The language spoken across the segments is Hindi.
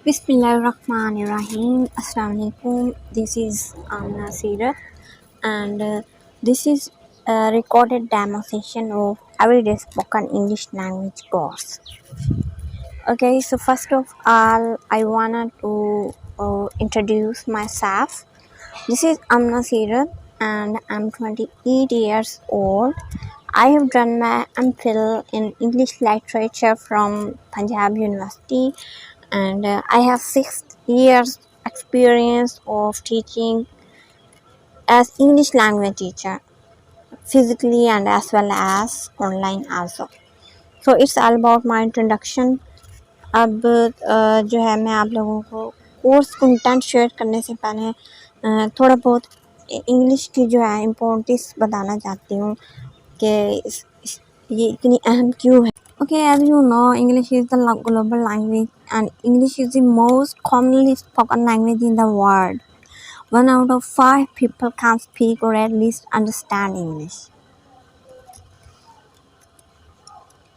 Bismillahirrahmanirrahim. Assalamualaikum. This is Amna Seerat, and this is a recorded demo session of everyday spoken English language course. Okay, so first of all, I wanted to introduce myself. This is Amna Seerat, and I'm 28 years old. I have done my MPhil in English literature from Punjab University, and I have 6 years experience of teaching as English language teacher, physically and as well as online also. So it's all about my introduction. अब जो है मैं आप लोगों को कोर्स कंटेंट शेयर करने से पहले थोड़ा बहुत इंग्लिश की जो है इम्पोर्टेंस बताना चाहती हूँ कि ये इतनी अहम क्यों है. Okay, as you know, English is the global language and English is the most commonly spoken language in the world. 1 out of 5 people can speak or at least understand English.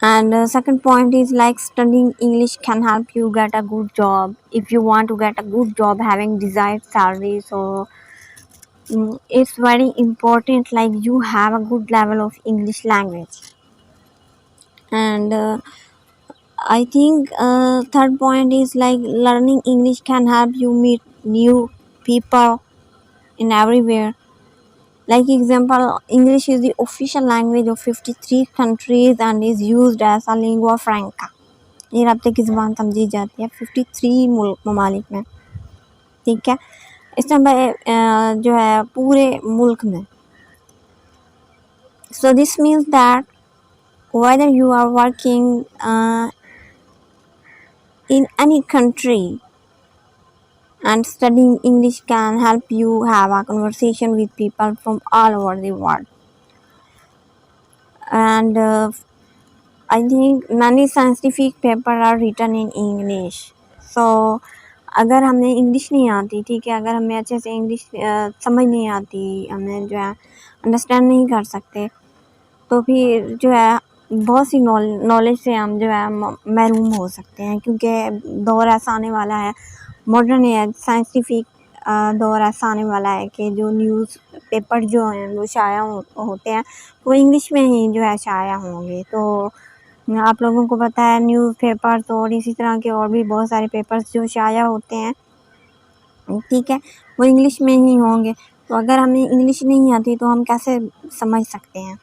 And second point is like studying English can help you get a good job. If you want to get a good job having desired salary, so it's very important like you have a good level of English language. And I think third point is like learning English can help you meet new people in everywhere. Like example, English is the official language of 53 countries and is used as a lingua franca. ये राब्ते की ज़बान समझी जाती है 53 ममालिक में, ठीक है. इस नंबर जो है पूरे मुल्क में. So this means that whether you are working in any country and studying English can help you have a conversation with people from all over the world. And I think many scientific papers are written in English. So अगर हमें इंग्लिश नहीं आती, ठीक है, अगर हमें अच्छे से इंग्लिश समझ नहीं आती, हमें जो है अंडरस्टैंड नहीं कर सकते, तो फिर जो है बहुत सी नॉलेज से हम जो है महरूम हो सकते हैं. क्योंकि दौर ऐसा आने वाला है, मॉडर्न है, साइंटिफिक दौर ऐसा आने वाला है कि जो न्यूज़ पेपर जो हैं वो शाया होते हैं वो इंग्लिश में ही जो है शाया होंगे. तो आप लोगों को पता है न्यूज़ पेपर्स और इसी तरह के और भी बहुत सारे पेपर्स जो शाया होते हैं, ठीक है, वो इंग्लिश में ही होंगे. तो अगर हमें इंग्लिश नहीं आती तो हम कैसे समझ सकते हैं.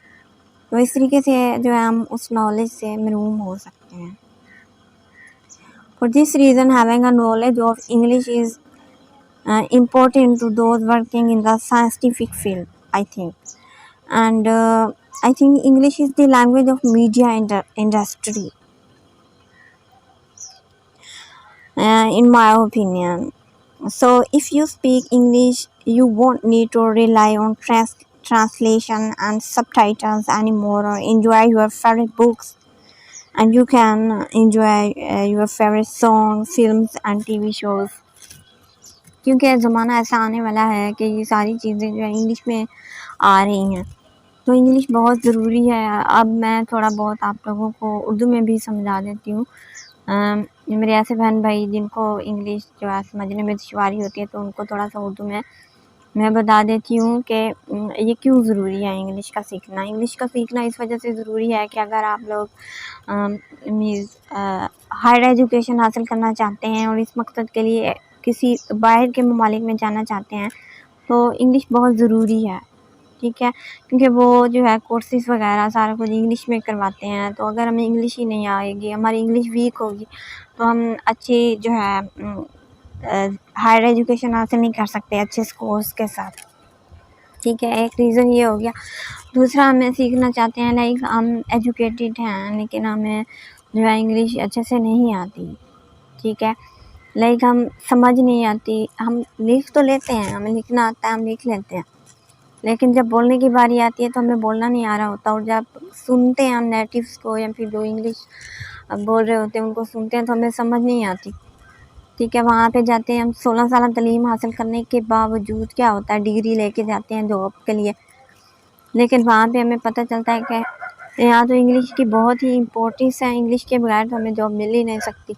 तो इस तरीके से जो है हम उस नॉलेज से महरूम हो सकते हैं. For this reason, having a knowledge of English is important to those working in the scientific field, I think. And I think English is the language of media industry, in my opinion. So if you speak English, you won't need to rely on translation and subtitles anymore, or enjoy your favorite books, and you can enjoy your favorite songs, films and TV shows. क्योंकि ज़माना ऐसा आने वाला है कि ये सारी चीज़ें जो है इंग्लिश में आ रही हैं, तो इंग्लिश बहुत ज़रूरी है. अब मैं थोड़ा बहुत आप लोगों को उर्दू में भी समझा देती हूँ. मेरे ऐसे बहन भाई जिनको इंग्लिश जो है समझने में दुश्वारी होती है, तो उनको थोड़ा सा उर्दू में मैं बता देती हूँ कि ये क्यों ज़रूरी है इंग्लिश का सीखना. इंग्लिश का सीखना इस वजह से ज़रूरी है कि अगर आप लोग हायर एजुकेशन हासिल करना चाहते हैं और इस मकसद के लिए किसी बाहर के ममालिक में जाना चाहते हैं, तो इंग्लिश बहुत ज़रूरी है, ठीक है. क्योंकि वो जो है कोर्सेज़ वगैरह सारा कुछ इंग्लिश में करवाते हैं. तो अगर हमें इंग्लिश ही नहीं आएगी, हमारी इंग्लिश वीक होगी, तो हम अच्छी जो है हायर एजुकेशन हासिल नहीं कर सकते अच्छे कोर्स के साथ, ठीक है. एक रीज़न ये हो गया. दूसरा, हमें सीखना चाहते हैं लाइक हम एजुकेटेड हैं लेकिन हमें जो है इंग्लिश अच्छे से नहीं आती, ठीक है. लाइक हम समझ नहीं आती, हम लिख तो लेते हैं, हमें लिखना आता है, हम लिख लेते हैं, लेकिन जब बोलने की बारी आती है तो हमें बोलना नहीं आ रहा होता. और जब सुनते हैं हम नेटिव्स को या फिर जो इंग्लिश बोल रहे होते हैं उनको सुनते हैं तो हमें समझ नहीं आती, ठीक है. वहाँ पे जाते हैं हम 16 साल तलीम हासिल करने के बावजूद क्या होता है, डिग्री लेके जाते हैं जॉब के लिए, लेकिन वहाँ पे हमें पता चलता है कि यहाँ तो इंग्लिश की बहुत ही इम्पोर्टेंस है, इंग्लिश के बगैर तो हमें जॉब मिल ही नहीं सकती.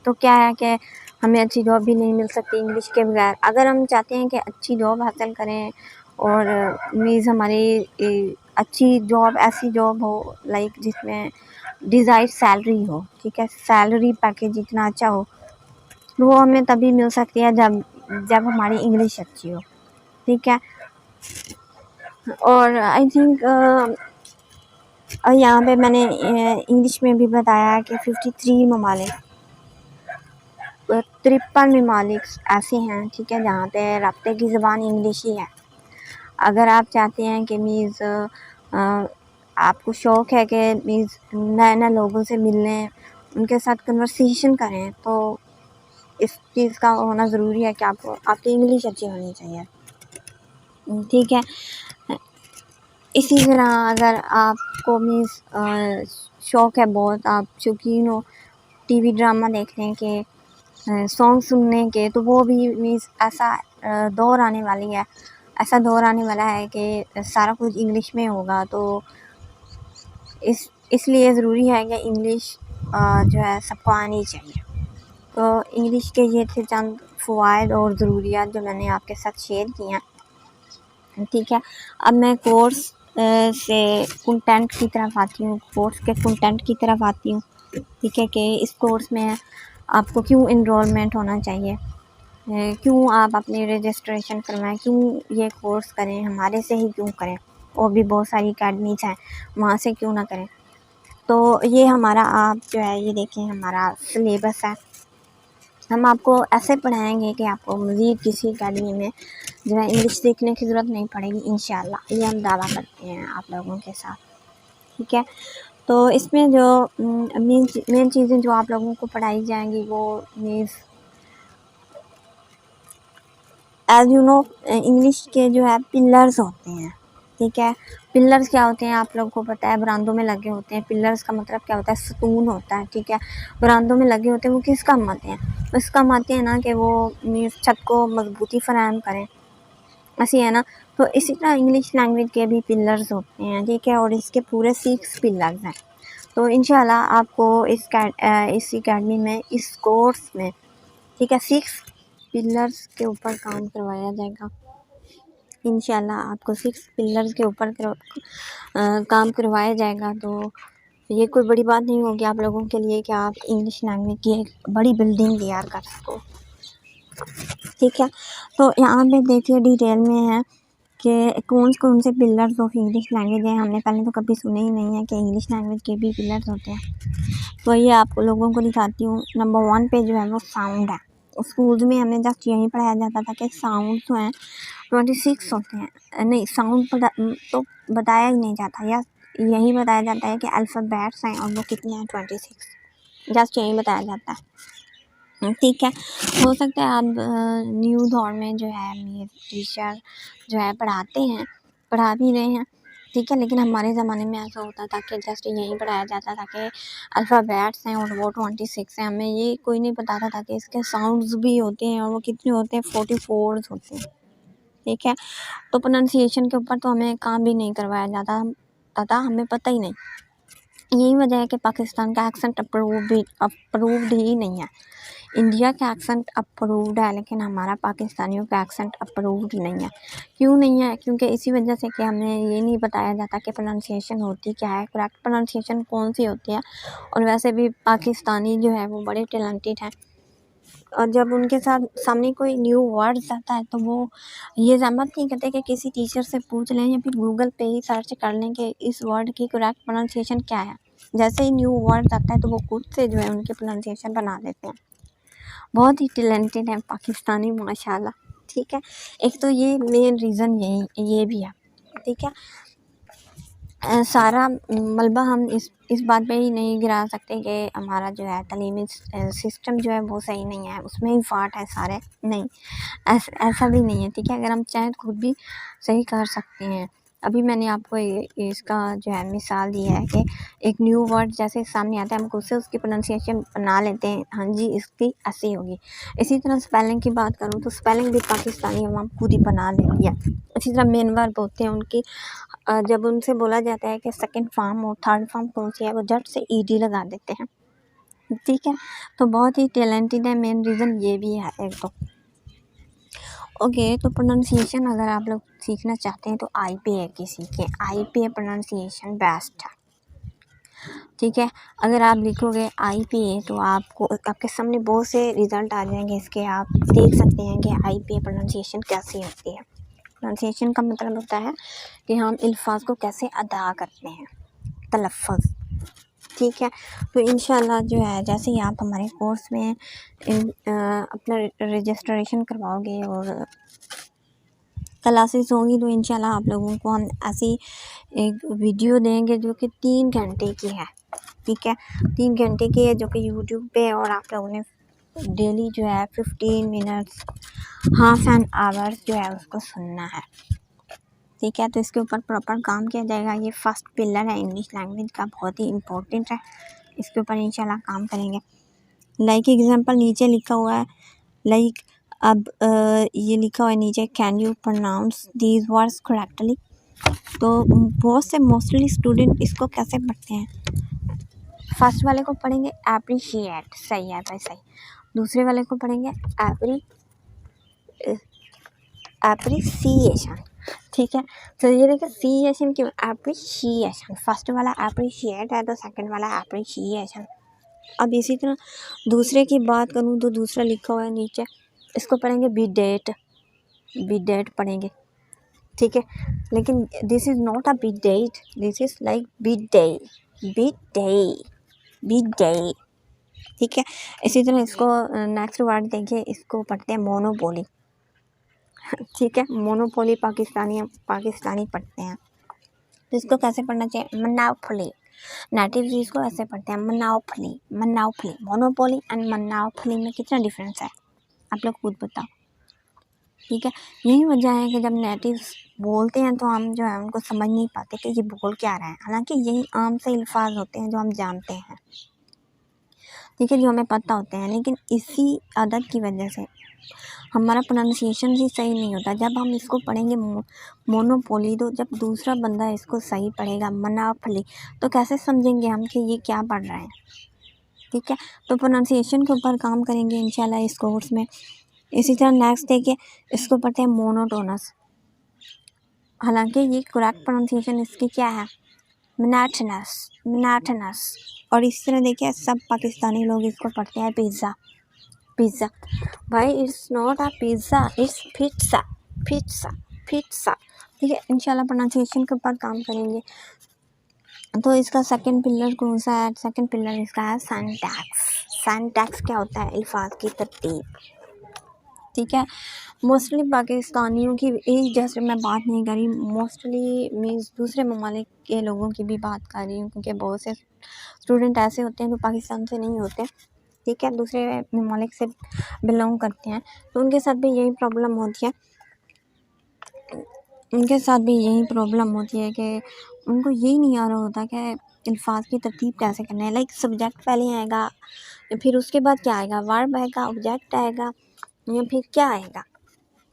तो क्या है कि हमें अच्छी जॉब भी नहीं मिल सकती इंग्लिश के बगैर। अगर हम चाहते हैं कि अच्छी जॉब हासिल करें और मीन्स हमारी अच्छी जॉब ऐसी जॉब हो लाइक जिसमें डिज़ायर्ड सैलरी हो, ठीक है, सैलरी पैकेज इतना अच्छा हो, वो हमें तभी मिल सकती है जब हमारी इंग्लिश अच्छी हो, ठीक है। और आई थिंक यहाँ पे मैंने इंग्लिश में भी बताया कि 53 ममालिक 53 ममालिक ऐसे हैं, ठीक है, जहाँ पे रब्ते की ज़बान इंग्लिश ही है। अगर आप चाहते हैं कि मीन्स आपको शौक़ है कि मीन्स नए नए लोगों से मिलने, उनके साथ कन्वर्सेशन करें, तो इस चीज़ का होना ज़रूरी है कि आपकी इंग्लिश अच्छी होनी चाहिए, ठीक है। इसी तरह अगर आपको मीन्स शौक़ है बहुत, आप शौकीन हो टीवी ड्रामा देखने के, सॉन्ग सुनने के, तो वो भी मीन्स ऐसा दौर आने वाली है, ऐसा दौर आने वाला है कि सारा कुछ इंग्लिश में होगा। तो इसलिए ज़रूरी है कि इंग्लिश जो है सबको आनी चाहिए। तो इंग्लिश के ये थे चंद फ़वाइद और ज़रूरियात जो मैंने आपके साथ शेयर किए हैं, ठीक है। अब मैं कोर्स से कंटेंट की तरफ आती हूँ, कोर्स के कंटेंट की तरफ आती हूँ, ठीक है, कि इस कोर्स में आपको क्यों इनरोलमेंट होना चाहिए, क्यों आप अपनी रजिस्ट्रेशन करवाएं, क्यों ये कोर्स करें, हमारे से ही क्यों करें, और भी बहुत सारी अकेडमीज़ हैं वहाँ से क्यों ना करें। तो ये हमारा आप जो है ये देखें हमारा सिलेबस है। हम आपको ऐसे पढ़ाएंगे कि आपको मज़ीद किसी अकेडमी में जो है इंग्लिश सीखने की ज़रूरत नहीं पड़ेगी इंशाल्लाह, ये हम दावा करते हैं आप लोगों के साथ, ठीक है। तो इसमें जो मेन चीज़ें जो आप लोगों को पढ़ाई जाएंगी वो means as you know English के जो है पिलर्स होते हैं, ठीक है। पिलर्स क्या होते हैं आप लोगों को पता है, बरामदों में लगे होते हैं। पिलर्स का मतलब क्या होता है, सतून होता है, ठीक है। बरामदों में लगे होते हैं, वो किस काम आते हैं, उस काम आते हैं ना कि वो छत को मजबूती फराहम करें, ऐसी है ना। तो इसी तरह इंग्लिश लैंग्वेज के भी पिलर्स होते हैं, ठीक है, और इसके पूरे 6 पिलर्स हैं। तो इंशाल्लाह आपको इस अकेडमी में, इस कोर्स में, ठीक है, 6 पिलर्स के ऊपर काम करवाया जाएगा इंशाल्लाह। आपको 6 पिलर्स के ऊपर काम करवाया जाएगा। तो ये कोई बड़ी बात नहीं होगी आप लोगों के लिए कि आप इंग्लिश लैंग्वेज की एक बड़ी बिल्डिंग तैयार कर सको, ठीक है। तो यहाँ पे देखिए डिटेल में है कि कौन से पिलर्स ऑफ इंग्लिश लैंग्वेज हैं। हमने पहले तो कभी सुने ही नहीं है कि इंग्लिश लैंग्वेज के भी पिलर्स होते हैं। तो ये आप लोगों को दिखाती हूँ। नंबर 1 पे जो है वो साउंड है। स्कूल में हमें जस्ट यही पढ़ाया जाता था कि साउंड जो हैं 26 होते हैं, नहीं साउंड तो बताया ही नहीं जाता, या यही बताया जाता है कि अल्फ़ाबेट्स हैं और वो कितने हैं 26, जस्ट यही बताया जाता है, ठीक है। हो सकता है अब न्यू दौर में जो है मेरे टीचर जो है पढ़ा भी रहे हैं, ठीक है, लेकिन हमारे ज़माने में ऐसा होता था कि जस्ट यही पढ़ाया जाता था कि अल्फ़ाबेट्स हैं और वो 26 हैं। हमें ये कोई नहीं बताता था कि इसके साउंड्स भी होते हैं और वो कितने होते हैं, 44 होते हैं, ठीक है। तो प्रोनाउंसिएशन के ऊपर तो हमें काम भी नहीं करवाया जाता था, हमें पता ही नहीं। यही वजह है कि पाकिस्तान का एक्सेंट अप्रूव्ड ही नहीं है। इंडिया का एक्सेंट अप्रूव्ड है लेकिन हमारा पाकिस्तानियों का एक्सेंट अप्रूव्ड नहीं है। क्यों नहीं है? क्योंकि इसी वजह से कि हमें ये नहीं बताया जाता कि प्रोनाउंसिएशन होती क्या है, करेक्ट प्रोनाउंसिएशन कौन सी होती है। और वैसे भी पाकिस्तानी जो है वो बड़े टैलेंटेड हैं, और जब उनके सामने कोई न्यू वर्ड्स आता है तो वो ये ज़हमत नहीं करते कि किसी टीचर से पूछ लें या फिर गूगल पे ही सर्च कर लें कि इस वर्ड की करेक्ट प्रोनाउंसिएशन क्या है। जैसे ही न्यू वर्ड आता है तो वो खुद से जो है उनकी प्रोनाउंसिएशन बना देते हैं। बहुत ही टैलेंटेड है पाकिस्तानी माशाल्लाह, ठीक है। एक तो ये मेन रीज़न ये भी है, ठीक है। सारा मलबा हम इस बात पे ही नहीं गिरा सकते कि हमारा जो है तालीमी सिस्टम जो है वो सही नहीं है, उसमें ही फ़ॉल्ट है सारे, नहीं, ऐसा भी नहीं है, ठीक है। अगर हम चाहें तो खुद भी सही कर सकते हैं। अभी मैंने आपको इसका जो है मिसाल दी है कि एक न्यू वर्ड जैसे सामने आता है हम खुद से उसकी प्रोनाउंसिएशन बना लेते हैं, हाँ जी इसकी ऐसी होगी। इसी तरह स्पेलिंग की बात करूँ तो स्पेलिंग भी पाकिस्तानी अवाम खुद ही बना लेती है। इसी तरह मेन वर्ब होते हैं उनकी, जब उनसे बोला जाता है कि सेकंड फॉर्म और थर्ड फॉर्म कौन सी है, वो झट से ईडी लगा देते हैं, ठीक है, तो बहुत ही टैलेंटेड है, मेन रीज़न ये भी है एक तो। ओके, तो प्रोनाउंसिएशन अगर आप लोग सीखना चाहते हैं तो IPA की सीखें, IPA प्रोनाउंसिएशन बेस्ट है। ठीक है, अगर आप लिखोगे IPA तो आपको आपके सामने बहुत से रिजल्ट आ जाएंगे इसके, आप देख सकते हैं कि IPA प्रोनाउंसिएशन कैसी होती है। प्रोनाउंसिएशन का मतलब होता है कि हम अल्फाज को कैसे अदा करते हैं, तलफ़्फ़ुज़। ठीक है, तो इंशाल्लाह जो है जैसे ही आप हमारे कोर्स में अपना रजिस्ट्रेशन करवाओगे और क्लासेस होंगी तो इंशाल्लाह आप लोगों को हम ऐसी एक वीडियो देंगे जो कि 3 घंटे की है। ठीक है, 3 घंटे की है जो कि यूट्यूब पे, और आप लोगों ने डेली जो है 15 मिनट्स, हाफ एन आवर जो है उसको सुनना है। ठीक है, तो इसके ऊपर प्रॉपर काम किया जाएगा। ये फर्स्ट पिलर है इंग्लिश लैंग्वेज का, बहुत ही इम्पोर्टेंट है, इसके ऊपर इंशाल्लाह काम करेंगे। लाइक एग्जांपल नीचे लिखा हुआ है, लाइक अब ये लिखा हुआ है नीचे, can you pronounce these words correctly. तो बहुत से मोस्टली स्टूडेंट इसको कैसे पढ़ते हैं, फर्स्ट वाले को पढ़ेंगे एप्रिशिएट, सही है भाई सही। दूसरे वाले को पढ़ेंगे एप्रिसिएशन। ठीक है, तो ये देखिए सीएशन क्यों, एप्रिशिएशन। फर्स्ट वाला एप्रिशिएट है तो सेकंड वाला एप्रिशिएशन। अब इसी तरह दूसरे की बात करूँ तो दूसरा लिखा हुआ है नीचे, इसको पढ़ेंगे बी डेट पढ़ेंगे। ठीक है, लेकिन this is not a B date, this is like B day. ठीक है, इसी तरह इसको नेक्स्ट वर्ड देखिए, इसको पढ़ते हैं मोनोपोली। ठीक है, मोनोपोली पाकिस्तानी पढ़ते हैं, तो इसको कैसे पढ़ना चाहिए, मनाफली। नेटिव इसको ऐसे पढ़ते हैं मनाफली। मोनोपोली एंड मनाफली में कितना डिफरेंस है आप लोग खुद बताओ। ठीक है, यही वजह है कि जब नेटिव्स बोलते हैं तो हम जो है उनको समझ नहीं पाते कि ये बोल क्या रहे हैं, हालांकि यही आम से अल्फाज होते हैं जो हम जानते हैं। ठीक है, जो हमें पता होते हैं, लेकिन इसी आदत की वजह से हमारा प्रोनाउंसिएशन ही सही नहीं होता। जब हम इसको पढ़ेंगे मोनोपोली, तो जब दूसरा बंदा इसको सही पढ़ेगा मनाफली, तो कैसे समझेंगे हम कि ये क्या पढ़ रहे हैं। ठीक है, तो प्रोनाउंसिएशन के ऊपर काम करेंगे इंशाल्लाह इस कोर्स में। इसी तरह नेक्स्ट देखिए, इसको पढ़ते हैं मोनोटोनस, हालांकि ये करेक्ट प्रोनाउंसिएशन इसकी क्या है, मोनोटोनस। और इसी तरह देखिए सब पाकिस्तानी लोग इसको पढ़ते हैं पिज़्ज़ा। भाई it's not a pizza, eats pizza. ठीक है, इंशाल्लाह प्रोनाउंसिएशन के ऊपर काम करेंगे। तो इसका सेकंड पिलर कौन सा है, सेकंड पिलर इसका है सिंटैक्स क्या होता है, अल्फाज की तरतीब। ठीक है, मोस्टली पाकिस्तानियों की एक जैसे मैं बात नहीं कर रही, मोस्टली मीन्स दूसरे ममालिक के लोगों की भी बात कर रही हूँ, क्योंकि बहुत से स्टूडेंट ऐसे होते हैं जो पाकिस्तान से नहीं होते। ठीक है, दूसरे ममालिक से बिलोंग करते हैं, तो उनके साथ भी यही प्रॉब्लम होती है कि उनको यही नहीं आ रहा होता कि अल्फाज की तरतीब कैसे करना है। लाइक सब्जेक्ट पहले आएगा, फिर उसके बाद क्या आएगा, वर्ब आएगा, ऑब्जेक्ट आएगा, या फिर क्या आएगा।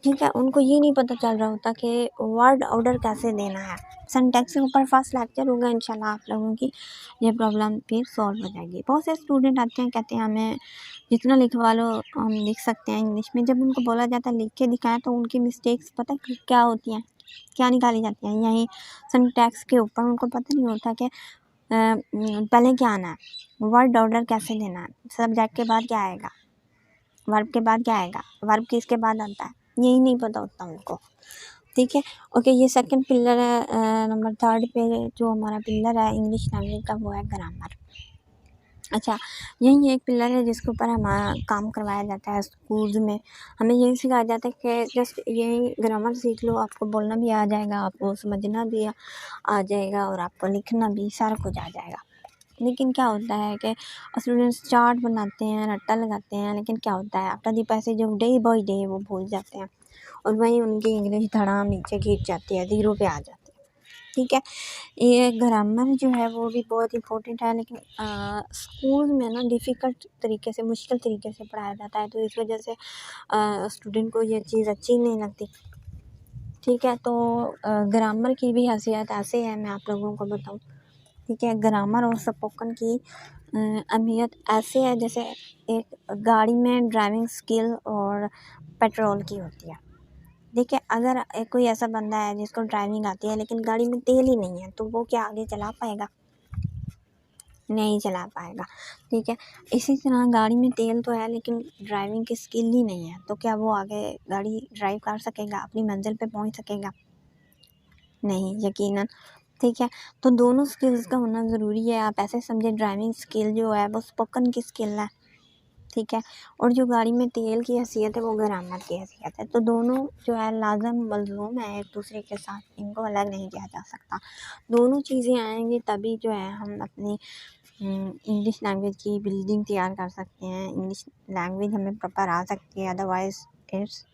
ठीक है, उनको ये नहीं पता चल रहा होता कि वर्ड ऑर्डर कैसे देना है। सिंटैक्स के ऊपर फर्स्ट लेक्चर होगा इंशाल्लाह, आप लोगों की ये प्रॉब्लम फिर सॉल्व हो जाएगी। बहुत से स्टूडेंट आते हैं, कहते हैं हमें जितना लिखवा लो हम लिख सकते हैं इंग्लिश में। जब उनको बोला जाता है लिख के दिखाएं, तो उनकी मिस्टेक्स पता है क्या होती हैं, क्या निकाली जाती हैं। यहीं सिंटैक्स के ऊपर उनको पता नहीं होता कि पहले क्या आना है, वर्ड ऑर्डर कैसे देना है, सब्जेक्ट के बाद क्या आएगा, वर्ब के बाद क्या आएगा, वर्ब किसके बाद आता है, यही नहीं पता होता उनको। ठीक है, ओके, ये सेकंड पिलर है। नंबर थर्ड पे जो हमारा पिलर है इंग्लिश लैंग्वेज का, वो है ग्रामर। अच्छा, यही एक पिलर है जिसके ऊपर हमारा काम करवाया जाता है स्कूल्स में। हमें यही सिखाया जाता है कि जस्ट यही ग्रामर सीख लो, आपको बोलना भी आ जाएगा, आपको समझना भी आ जाएगा, और आपको लिखना भी सारा कुछ आ जाएगा। लेकिन क्या होता है कि स्टूडेंट्स चार्ट बनाते हैं, रट्टा लगाते हैं, लेकिन क्या होता है after the passage of day by day वो भूल जाते हैं, और वहीं उनकी इंग्लिश धड़ाम नीचे गिर जाती है, ज़ीरो पे आ जाती है। ठीक है, ये ग्रामर जो है वो भी बहुत इंपॉर्टेंट है, लेकिन स्कूल में ना डिफ़िकल्ट तरीके से, मुश्किल तरीके से पढ़ाया जाता है, तो इस वजह से स्टूडेंट को ये चीज़ अच्छी नहीं लगती। ठीक है, तो ग्रामर की भी हैसियत ऐसे है, मैं आप लोगों को बताऊँ। ठीक है, ग्रामर और स्पोकन की अहमियत ऐसे है जैसे एक गाड़ी में ड्राइविंग स्किल और पेट्रोल की होती है। देखिए, अगर कोई ऐसा बंदा है जिसको ड्राइविंग आती है लेकिन गाड़ी में तेल ही नहीं है, तो वो क्या आगे चला पाएगा? नहीं चला पाएगा। ठीक है, इसी तरह गाड़ी में तेल तो है लेकिन ड्राइविंग की स्किल ही नहीं है, तो क्या वो आगे गाड़ी ड्राइव कर सकेगा, अपनी मंजिल पे पहुंच सकेगा? नहीं, यकीनन। ठीक है, तो दोनों स्किल्स का होना ज़रूरी है। आप ऐसे समझे ड्राइविंग स्किल जो है वो स्पोकन की स्किल है, ठीक है, और जो गाड़ी में तेल की हैसियत है वो ग्रामर की हैसियत है। तो दोनों जो है लाज़िम मलज़ूम है एक दूसरे के साथ, इनको अलग नहीं किया जा सकता। दोनों चीज़ें आएंगी तभी जो है हम अपनी इंग्लिश लैंग्वेज की बिल्डिंग तैयार कर सकते हैं। इंग्लिश लैंग्वेज हमें प्रॉपर आ सकती है, otherwise it's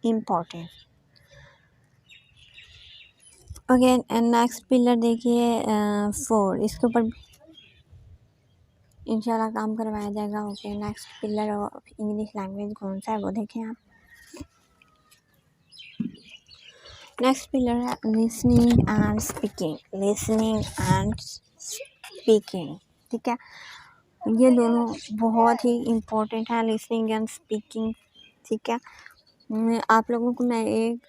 important. Okay, next pillar देखिए 4, इसके ऊपर इंशाल्लाह काम करवाया जाएगा। Okay, next pillar of English language कौन सा है वो देखें आप। नेक्स्ट पिलर है listening and speaking. Listening and speaking, ठीक है, ये दोनों बहुत ही इम्पोर्टेंट है, लिसनिंग एंड स्पीकिंग। ठीक है, आप लोगों को मैं एक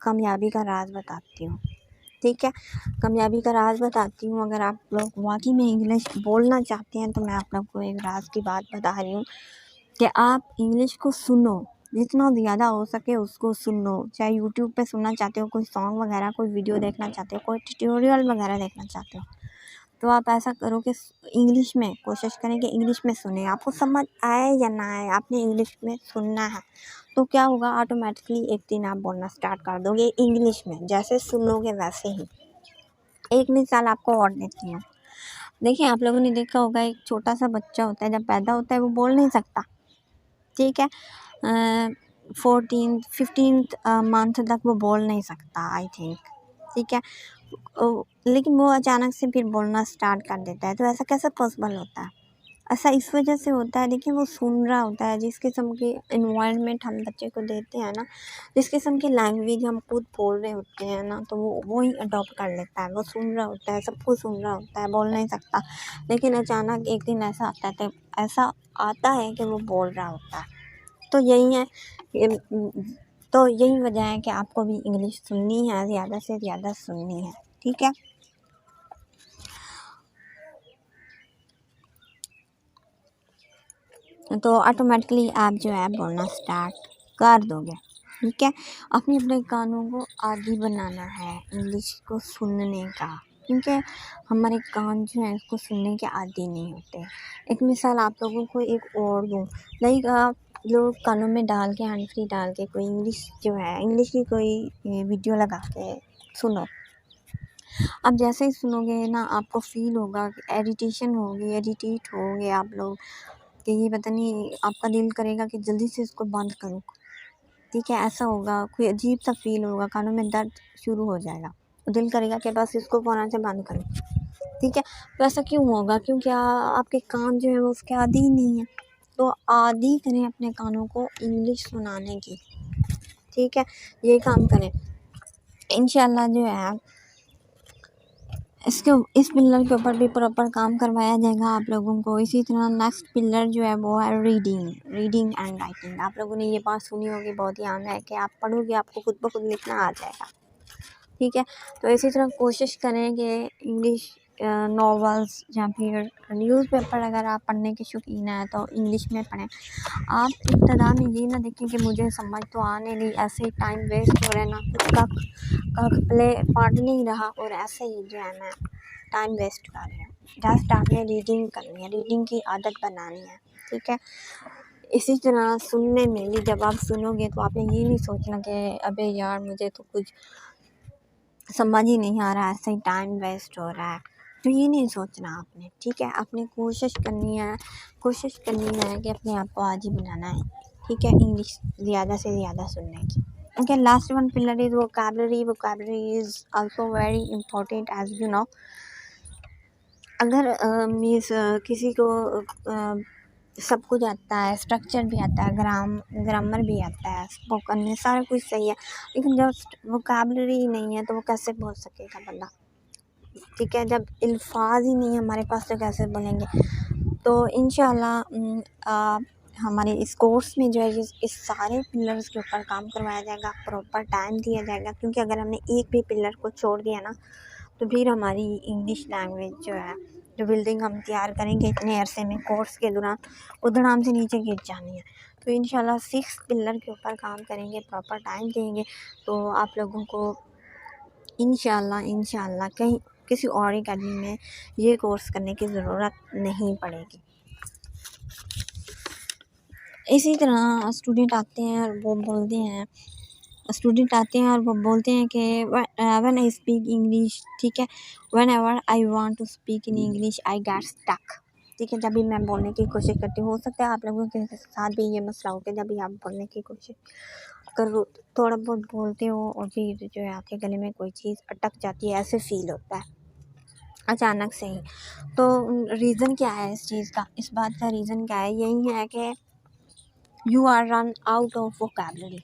कामयाबी का राज बताती हूँ। ठीक है, कामयाबी का राज बताती हूँ। अगर आप लोग वाकई में इंग्लिश बोलना चाहते हैं तो मैं आप लोग को एक राज की बात बता रही हूँ कि आप इंग्लिश को सुनो, जितना ज़्यादा हो सके उसको सुनो। चाहे यूट्यूब पे सुनना चाहते हो, कोई सॉन्ग वगैरह, कोई वीडियो देखना चाहते हो, कोई ट्यूटोरियल वगैरह देखना चाहते हो, तो आप ऐसा करो कि इंग्लिश में कोशिश करें कि इंग्लिश में सुने। आपको समझ आए या ना आए, आपने इंग्लिश में सुनना है। तो क्या होगा, ऑटोमेटिकली एक दिन आप बोलना स्टार्ट कर दोगे इंग्लिश में, जैसे सुनोगे वैसे ही। एक मिसाल आपको और देती हूँ। देखिए, आप लोगों ने देखा होगा एक छोटा सा बच्चा होता है, जब पैदा होता है वो बोल नहीं सकता। ठीक है, 15th मंथ तक वो बोल नहीं सकता आई थिंक। ठीक है, लेकिन वो अचानक से फिर बोलना स्टार्ट कर देता है। तो ऐसा कैसे पॉसिबल होता है? ऐसा इस वजह से होता है, देखिए वो सुन रहा होता है। जिस किस्म की इन्वायरमेंट हम बच्चे को देते हैं ना, जिस किस्म की लैंग्वेज हम खुद बोल रहे होते हैं ना, तो वो ही अडॉप्ट कर लेता है। वो सुन रहा होता है, सब कुछ सुन रहा होता है, बोल नहीं सकता, लेकिन अचानक एक दिन ऐसा आता है, तो ऐसा आता है कि वो बोल रहा होता है। तो यही है, तो यही वजह है कि आपको भी इंग्लिश सुननी है, ज़्यादा से ज़्यादा सुननी है। ठीक है, तो ऑटोमेटिकली आप जो है बोलना स्टार्ट कर दोगे। ठीक है, अपने अपने कानों को आदी बनाना है इंग्लिश को सुनने का, क्योंकि हमारे कान जो है इसको सुनने के आदी नहीं होते। एक मिसाल आप लोगों को एक और दूँ, लाइक आप लोग कानों में डाल के, हैंड फ्री डाल के कोई इंग्लिश जो है, इंग्लिश की कोई वीडियो लगा के सुनो। अब जैसे ही सुनोगे ना, आपको फील होगा कि एडिटेशन होगी, एडिटेट होगे आप लोग, कि ये पता नहीं, आपका दिल करेगा कि जल्दी से इसको बंद करूँ। ठीक है, ऐसा होगा, कोई अजीब सा फील होगा, कानों में दर्द शुरू हो जाएगा, दिल करेगा कि बस इसको फ़ौरन से बंद करूँ। ठीक है, तो ऐसा क्यों होगा? क्योंकि आपके कान जो है वो उसके आदी ही नहीं है। तो आदी करें अपने कानों को इंग्लिश सुनाने की। ठीक है, ये काम करें, इंशाल्लाह जो है इस पिलर के ऊपर भी प्रॉपर काम करवाया जाएगा आप लोगों को। इसी तरह नेक्स्ट पिलर जो है वो है रीडिंग एंड राइटिंग। आप लोगों ने ये बात सुनी होगी, बहुत ही आम है कि आप पढ़ोगे आपको खुद ब खुद लिखना आ जाएगा। ठीक है, तो इसी तरह कोशिश करें कि इंग्लिश नॉवेल्स या फिर न्यूज़पेपर अगर आप पढ़ने के शौकीन हैं तो इंग्लिश में पढ़ें। आप इब्तदा में ये ना देखें कि मुझे समझ तो आने नहीं, ऐसे ही टाइम वेस्ट हो रहा है ना, कुछ प्ले पढ़ नहीं रहा और ऐसे ही जो है मैं टाइम वेस्ट कर रही हूँ। जस्ट आपने रीडिंग करनी है, रीडिंग की आदत बनानी है। ठीक है, इसी तरह सुनने में भी जब आप सुनोगे तो आपने ये नहीं सोचना कि अबे यार मुझे तो कुछ समझ ही नहीं आ रहा है, ऐसे ही टाइम वेस्ट हो रहा है, तो ये नहीं सोचना आपने। ठीक है, आपने कोशिश करनी है कि अपने आप को आदी बनाना है। ठीक है, इंग्लिश ज़्यादा से ज़्यादा सुनने की। Okay, last one pillar is vocabulary is also very important as you know. अगर मीन्स किसी को सब कुछ आता है, स्ट्रक्चर भी आता है, ग्रामर भी आता है, स्पोकन में सारा कुछ सही है, लेकिन जब वोकैबुलरी ही नहीं है तो वो कैसे बोल सकेगा बंदा? ठीक है, जब अल्फाज ही नहीं है हमारे पास तो कैसे बोलेंगे? तो इंशाल्लाह हमारे इस कोर्स में जो है इस सारे पिलर्स के ऊपर काम करवाया जाएगा, प्रॉपर टाइम दिया जाएगा, क्योंकि अगर हमने एक भी पिलर को छोड़ दिया ना तो फिर हमारी इंग्लिश लैंग्वेज जो है, जो बिल्डिंग हम तैयार करेंगे इतने अरसे में कोर्स के दौरान, वो धड़ाम से नीचे गिर जानी है। तो इंशाल्लाह 6 पिलर के ऊपर काम करेंगे, प्रॉपर टाइम देंगे, तो आप लोगों को इंशाल्लाह कहीं किसी और अकेडमी में ये कोर्स करने की ज़रूरत नहीं पड़ेगी। इसी तरह स्टूडेंट आते हैं और वो बोलते हैं कि व्हेन आई स्पीक इंग्लिश, ठीक है, whenever I want to speak in English I get stuck, ठीक है। जब भी मैं बोलने की कोशिश करती हूँ, हो सकता है आप लोगों के साथ भी ये मसला हो कि जब भी आप बोलने की कोशिश करो, थोड़ा बहुत बोलते हो और फिर जो है आपके गले में कोई चीज़ अटक जाती है, ऐसे फील होता है अचानक से ही। तो रीज़न क्या है इस चीज़ का? इस बात का रीज़न क्या है? यही है कि you are run out of vocabulary,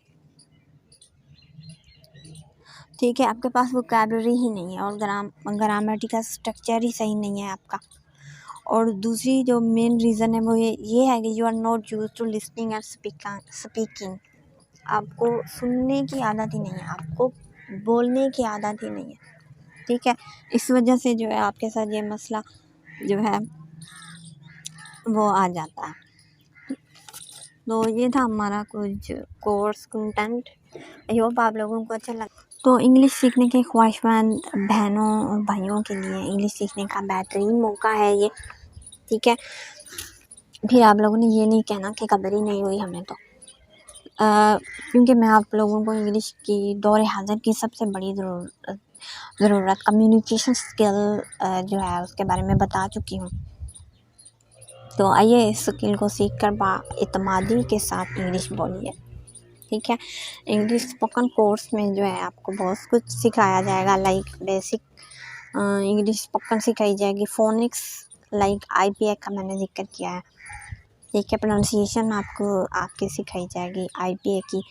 ठीक है। आपके पास वोकैबुलरी ही नहीं है और ग्रामेटिकल स्ट्रक्चर ही सही नहीं है आपका। और दूसरी जो मेन रीज़न है वो ये है कि you are not use to listening and speaking. आपको सुनने की आदत ही नहीं है, आपको बोलने की आदत ही नहीं है, ठीक है। इस वजह से जो है आपके साथ ये मसला जो है वो आ जाता है। तो ये था हमारा कुछ कोर्स कंटेंट। आई होप आप लोगों को अच्छा लगा। तो इंग्लिश सीखने के ख्वाहिशमंद बहनों और भाइयों के लिए इंग्लिश सीखने का बेहतरीन मौका है ये, ठीक है। फिर आप लोगों ने ये नहीं कहना कि खबर ही नहीं हुई हमें, तो क्योंकि मैं आप लोगों को इंग्लिश की दौर हाज़िर की सबसे बड़ी ज़रूरत कम्युनिकेशन स्किल जो है उसके बारे में बता चुकी हूँ। तो आइए इस स्किल को सीख कर बाएतमादी के साथ इंग्लिश बोलिए, ठीक है। इंग्लिश स्पोकन कोर्स में जो है आपको बहुत कुछ सिखाया जाएगा, लाइक बेसिक इंग्लिश स्पोकन सिखाई जाएगी, फोनिक्स लाइक IPA का मैंने जिक्र किया है, ठीक है। प्रोनाउंसिएशन आपके सिखाई जाएगी IPA की,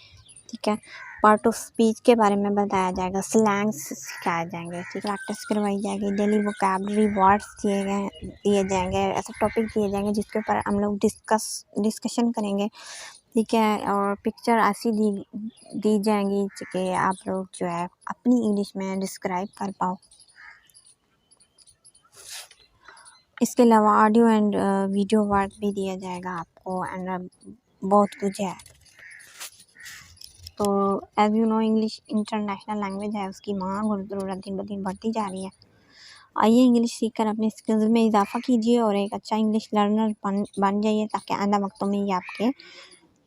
ठीक है। पार्ट ऑफ स्पीच के बारे में बताया जाएगा, स्लैंग्स सिखाए जाएंगे, ठीक है। प्रैक्टिस करवाई जाएगी, डेली वोकैबुलरी वर्ड्स दिए जाएंगे, ऐसे टॉपिक दिए जाएंगे जिसके ऊपर हम लोग डिस्कशन करेंगे, ठीक है। और पिक्चर ऐसी दी जाएंगी कि आप लोग जो है अपनी इंग्लिश में डिस्क्राइब कर पाओ। इसके अलावा ऑडियो एंड वीडियो वर्क भी दिया जाएगा आपको, एंड बहुत कुछ है। तो as you know English international language है, उसकी मांग और ज़रूरत दिन ब दिन बढ़ती जा रही है। आइए इंग्लिश सीखकर अपने स्किल्स में इजाफा कीजिए और एक अच्छा इंग्लिश लर्नर बन जाइए, ताकि आइंदा वक्तों में ये आपके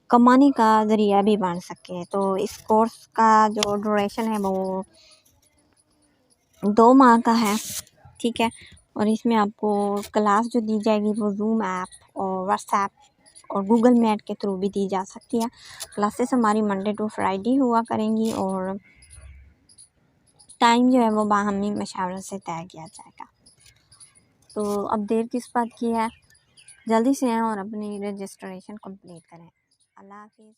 कमाने का ज़रिया भी बन सके। तो इस कोर्स का जो ड्यूरेशन है वो 2 माह का है, ठीक है। और इसमें आपको क्लास जो दी जाएगी वो जूम ऐप और व्हाट्सएप और गूगल मीट के थ्रू भी दी जा सकती है। क्लासेस हमारी मंडे टू फ्राइडे हुआ करेंगी और टाइम जो है वो बाहमी मशावरत से तय किया जाएगा। तो अब देर किस बात की है, जल्दी से आएँ और अपनी रजिस्ट्रेशन कंप्लीट करें। अल्लाह हाफिज़।